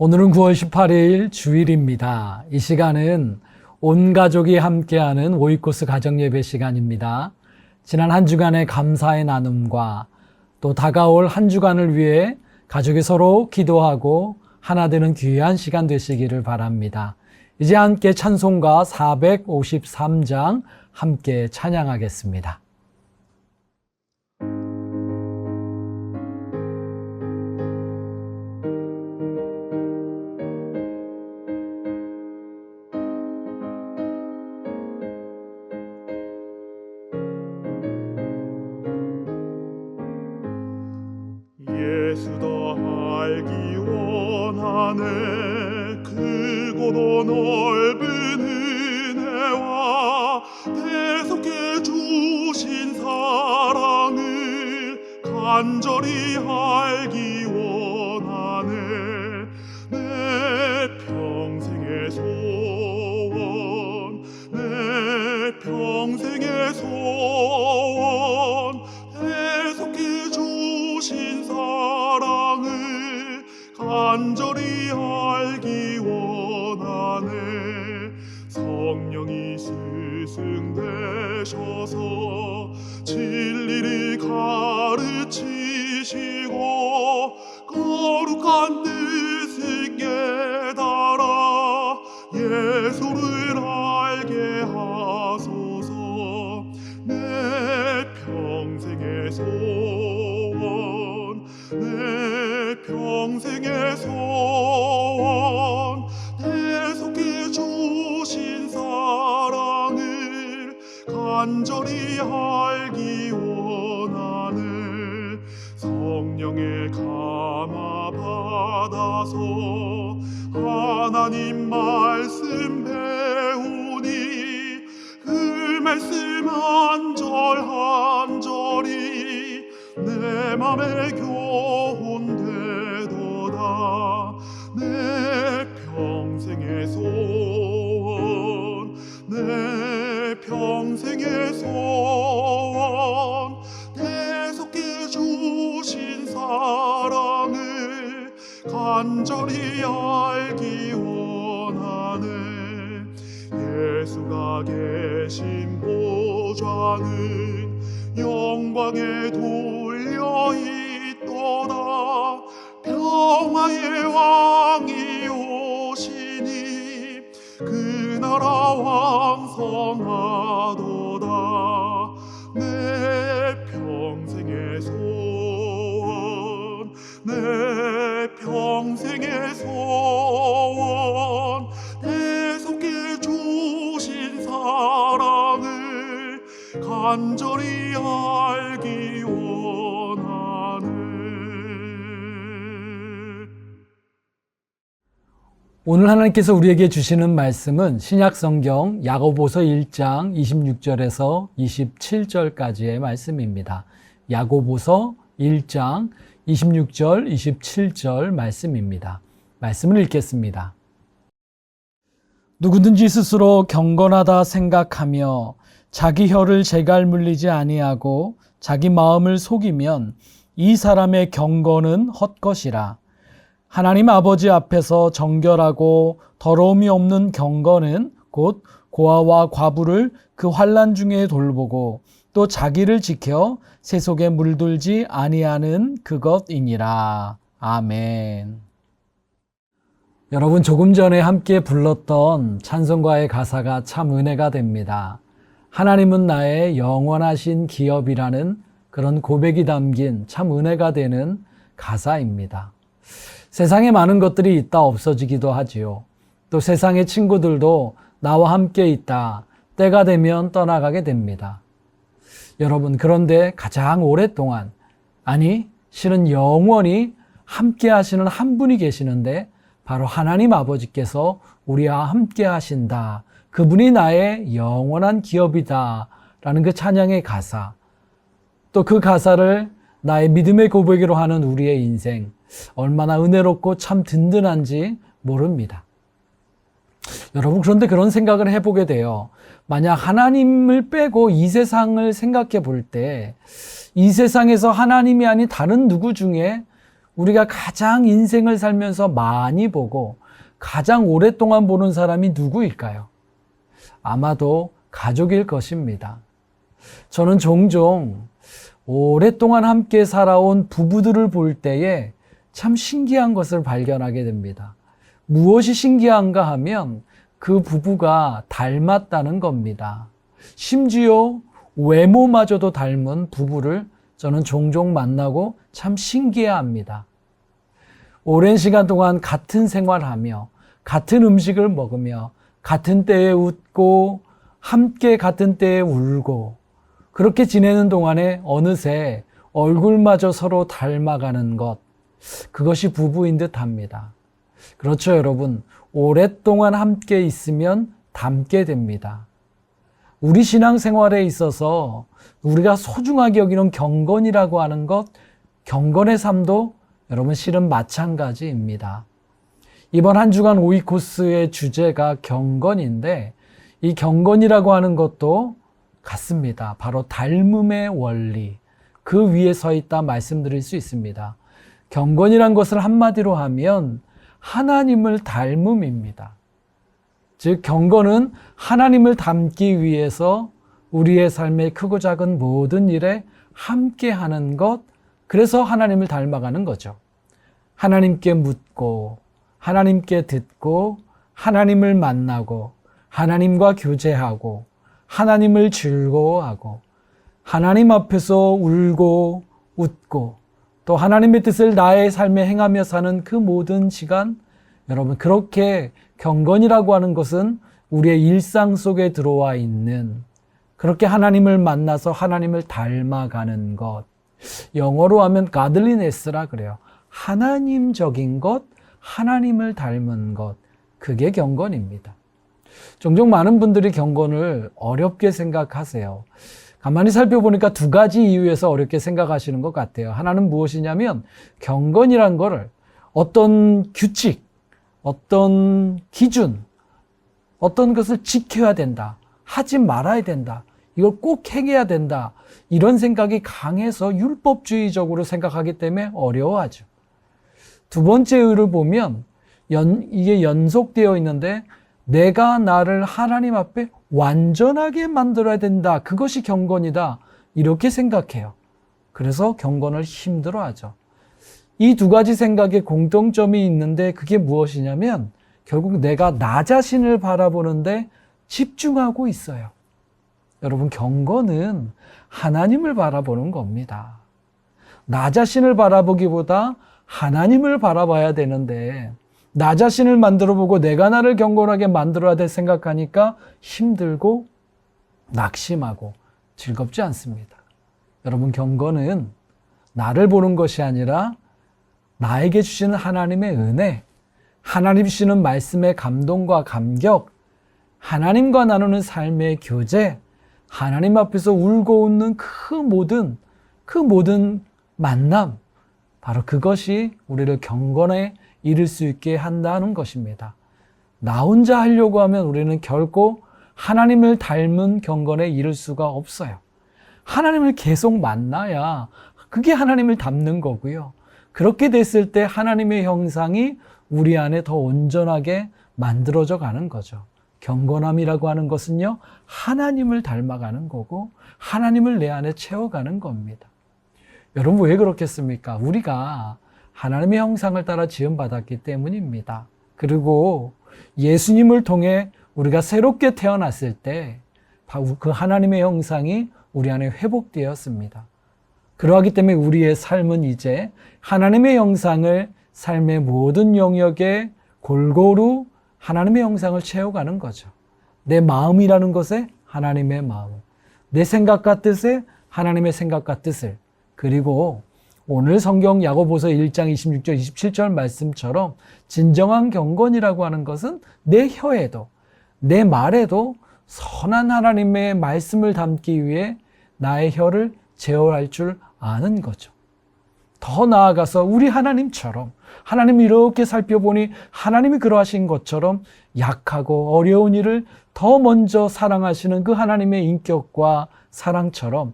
오늘은 9월 18일 주일입니다. 이 시간은 온 가족이 함께하는 오이코스 가정예배 시간입니다. 지난 한 주간의 감사의 나눔과 또 다가올 한 주간을 위해 가족이 서로 기도하고 하나 되는 귀한 시간 되시기를 바랍니다. 이제 함께 찬송가 453장 함께 찬양하겠습니다. 예수 더 알기 원하네. 크고도 넓은 은혜와 대속해 주신 사랑을 간절히 알기 원하네. 내 평생의 소원, 내 평생의 소원, 대속해 주신 사랑을 간절히 알기 원하네. 성령이 스승되셔서 진리를 가르치시고 거룩한 뜻을 깨달아 예수를 알게 하소서. 내 평생의 소원, 내 평생의 소원, 대속해 주신 사랑을 간절히 알기 원하네. 성령의 감화 받아서 하나님 말씀 배우니 그 말씀 한 절 한 절이 내 맘에 교훈되도다. 내 평생의 소원, 내 평생의 소원, 대속해 주신 사랑을 간절히 알기 원하네. 예수가 계신 보좌는 영광에 돌려 있도다. 평화의 왕이 오시니 그 나라 왕성하도다. 내 평생의 소원, 내 평생의 소원, 대속해 주신 사랑을 간절히 알기 원하네. 오늘 하나님께서 우리에게 주시는 말씀은 신약성경 야고보서 1장 26절에서 27절까지의 말씀입니다. 야고보서 1장 26절, 27절 말씀입니다. 말씀을 읽겠습니다. 누구든지 스스로 경건하다 생각하며 자기 혀를 재갈 물리지 아니하고 자기 마음을 속이면 이 사람의 경건은 헛것이라. 하나님 아버지 앞에서 정결하고 더러움이 없는 경건은 곧 고아와 과부를 그 환난 중에 돌보고 또 자기를 지켜 세속에 물들지 아니하는 그것이니라. 아멘. 여러분, 조금 전에 함께 불렀던 찬송가의 가사가 참 은혜가 됩니다. 하나님은 나의 영원하신 기업이라는 그런 고백이 담긴 참 은혜가 되는 가사입니다. 세상에 많은 것들이 있다 없어지기도 하지요. 또 세상의 친구들도 나와 함께 있다 때가 되면 떠나가게 됩니다. 여러분, 그런데 가장 오랫동안, 아니 실은 영원히 함께 하시는 한 분이 계시는데 바로 하나님 아버지께서 우리와 함께 하신다. 그분이 나의 영원한 기업이다 라는 그 찬양의 가사, 또 그 가사를 나의 믿음의 고백으로 하는 우리의 인생, 얼마나 은혜롭고 참 든든한지 모릅니다. 여러분, 그런데 그런 생각을 해보게 돼요. 만약 하나님을 빼고 이 세상을 생각해 볼 때 이 세상에서 하나님이 아닌 다른 누구 중에 우리가 가장 인생을 살면서 많이 보고 가장 오랫동안 보는 사람이 누구일까요? 아마도 가족일 것입니다. 저는 종종 오랫동안 함께 살아온 부부들을 볼 때에 참 신기한 것을 발견하게 됩니다. 무엇이 신기한가 하면 그 부부가 닮았다는 겁니다. 심지어 외모마저도 닮은 부부를 저는 종종 만나고 참 신기해합니다. 오랜 시간 동안 같은 생활하며 같은 음식을 먹으며 같은 때에 웃고 함께 같은 때에 울고 그렇게 지내는 동안에 어느새 얼굴마저 서로 닮아가는 것, 그것이 부부인 듯 합니다. 그렇죠, 여러분. 오랫동안 함께 있으면 닮게 됩니다. 우리 신앙생활에 있어서 우리가 소중하게 여기는 경건이라고 하는 것, 경건의 삶도 여러분 실은 마찬가지입니다. 이번 한 주간 오이코스의 주제가 경건인데 이 경건이라고 하는 것도 같습니다. 바로 닮음의 원리, 그 위에 서 있다 말씀드릴 수 있습니다. 경건이란 것을 한마디로 하면 하나님을 닮음입니다. 즉 경건은 하나님을 닮기 위해서 우리의 삶의 크고 작은 모든 일에 함께하는 것, 그래서 하나님을 닮아가는 거죠. 하나님께 묻고 하나님께 듣고 하나님을 만나고 하나님과 교제하고 하나님을 즐거워하고 하나님 앞에서 울고 웃고 또 하나님의 뜻을 나의 삶에 행하며 사는 그 모든 시간, 여러분 그렇게 경건이라고 하는 것은 우리의 일상 속에 들어와 있는, 그렇게 하나님을 만나서 하나님을 닮아가는 것, 영어로 하면 godliness라 그래요. 하나님적인 것, 하나님을 닮은 것, 그게 경건입니다. 종종 많은 분들이 경건을 어렵게 생각하세요. 가만히 살펴보니까 두 가지 이유에서 어렵게 생각하시는 것 같아요. 하나는 무엇이냐면 경건이란 거를 어떤 규칙, 어떤 기준, 어떤 것을 지켜야 된다, 하지 말아야 된다, 이걸 꼭 행해야 된다, 이런 생각이 강해서 율법주의적으로 생각하기 때문에 어려워하죠. 두 번째 의를 보면 이게 연속되어 있는데 내가 나를 하나님 앞에 완전하게 만들어야 된다, 그것이 경건이다, 이렇게 생각해요. 그래서 경건을 힘들어하죠. 이 두 가지 생각에 공통점이 있는데 그게 무엇이냐면 결국 내가 나 자신을 바라보는데 집중하고 있어요. 여러분 경건은 하나님을 바라보는 겁니다. 나 자신을 바라보기보다 하나님을 바라봐야 되는데 나 자신을 만들어보고 내가 나를 경건하게 만들어야 될 생각하니까 힘들고 낙심하고 즐겁지 않습니다. 여러분 경건은 나를 보는 것이 아니라 나에게 주시는 하나님의 은혜, 하나님 주시는 말씀의 감동과 감격, 하나님과 나누는 삶의 교제, 하나님 앞에서 울고 웃는 그 모든 만남, 바로 그것이 우리를 경건에 이룰 수 있게 한다는 것입니다. 나 혼자 하려고 하면 우리는 결코 하나님을 닮은 경건에 이를 수가 없어요. 하나님을 계속 만나야 그게 하나님을 닮는 거고요. 그렇게 됐을 때 하나님의 형상이 우리 안에 더 온전하게 만들어져 가는 거죠. 경건함이라고 하는 것은요, 하나님을 닮아가는 거고 하나님을 내 안에 채워가는 겁니다. 여러분 왜 그렇겠습니까? 우리가 하나님의 형상을 따라 지음받았기 때문입니다. 그리고 예수님을 통해 우리가 새롭게 태어났을 때 그 하나님의 형상이 우리 안에 회복되었습니다. 그러하기 때문에 우리의 삶은 이제 하나님의 형상을 삶의 모든 영역에 골고루 하나님의 형상을 채워가는 거죠. 내 마음이라는 것에 하나님의 마음, 내 생각과 뜻에 하나님의 생각과 뜻을, 그리고 오늘 성경 야고보서 1장 26절 27절 말씀처럼 진정한 경건이라고 하는 것은 내 혀에도 내 말에도 선한 하나님의 말씀을 담기 위해 나의 혀를 제어할 줄 아는 거죠. 더 나아가서 우리 하나님처럼, 하나님이 이렇게 살펴보니 하나님이 그러하신 것처럼 약하고 어려운 일을 더 먼저 사랑하시는 그 하나님의 인격과 사랑처럼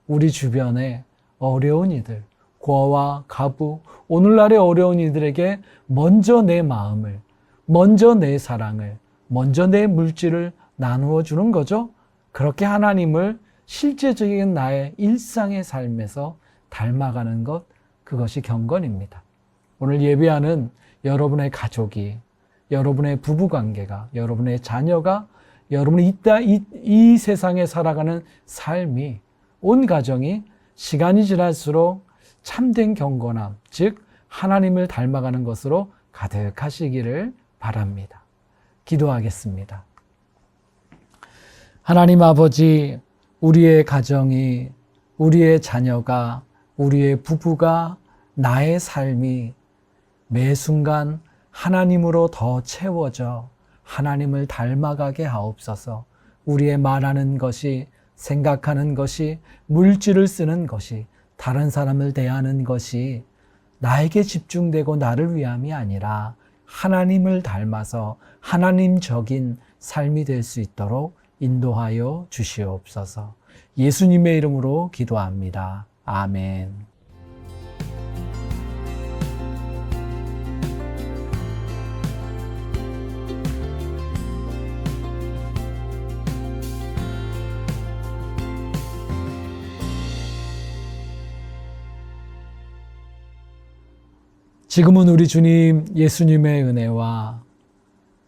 우리 주변에 어려운 이들, 고아와 가부, 오늘날의 어려운 이들에게 먼저 내 마음을, 먼저 내 사랑을, 먼저 내 물질을 나누어 주는 거죠. 그렇게 하나님을 실제적인 나의 일상의 삶에서 닮아가는 것, 그것이 경건입니다. 오늘 예배하는 여러분의 가족이, 여러분의 부부관계가, 여러분의 자녀가, 여러분이 이 세상에 살아가는 삶이, 온 가정이 시간이 지날수록 참된 경건함, 즉 하나님을 닮아가는 것으로 가득하시기를 바랍니다. 기도하겠습니다. 하나님 아버지, 우리의 가정이, 우리의 자녀가, 우리의 부부가, 나의 삶이 매 순간 하나님으로 더 채워져 하나님을 닮아가게 하옵소서. 우리의 말하는 것이, 생각하는 것이, 물질을 쓰는 것이, 다른 사람을 대하는 것이 나에게 집중되고 나를 위함이 아니라 하나님을 닮아서 하나님적인 삶이 될 수 있도록 인도하여 주시옵소서. 예수님의 이름으로 기도합니다. 아멘. 지금은 우리 주님 예수님의 은혜와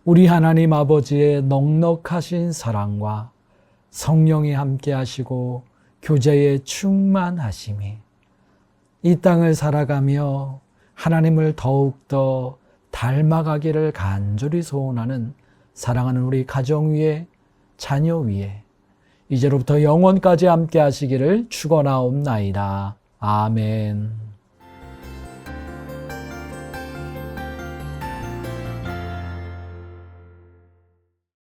우리 하나님 아버지의 넉넉하신 사랑과 성령이 함께 하시고 교제에 충만하심이 이 땅을 살아가며 하나님을 더욱더 닮아가기를 간절히 소원하는 사랑하는 우리 가정 위에, 자녀 위에 이제로부터 영원까지 함께 하시기를 축원하옵나이다. 아멘.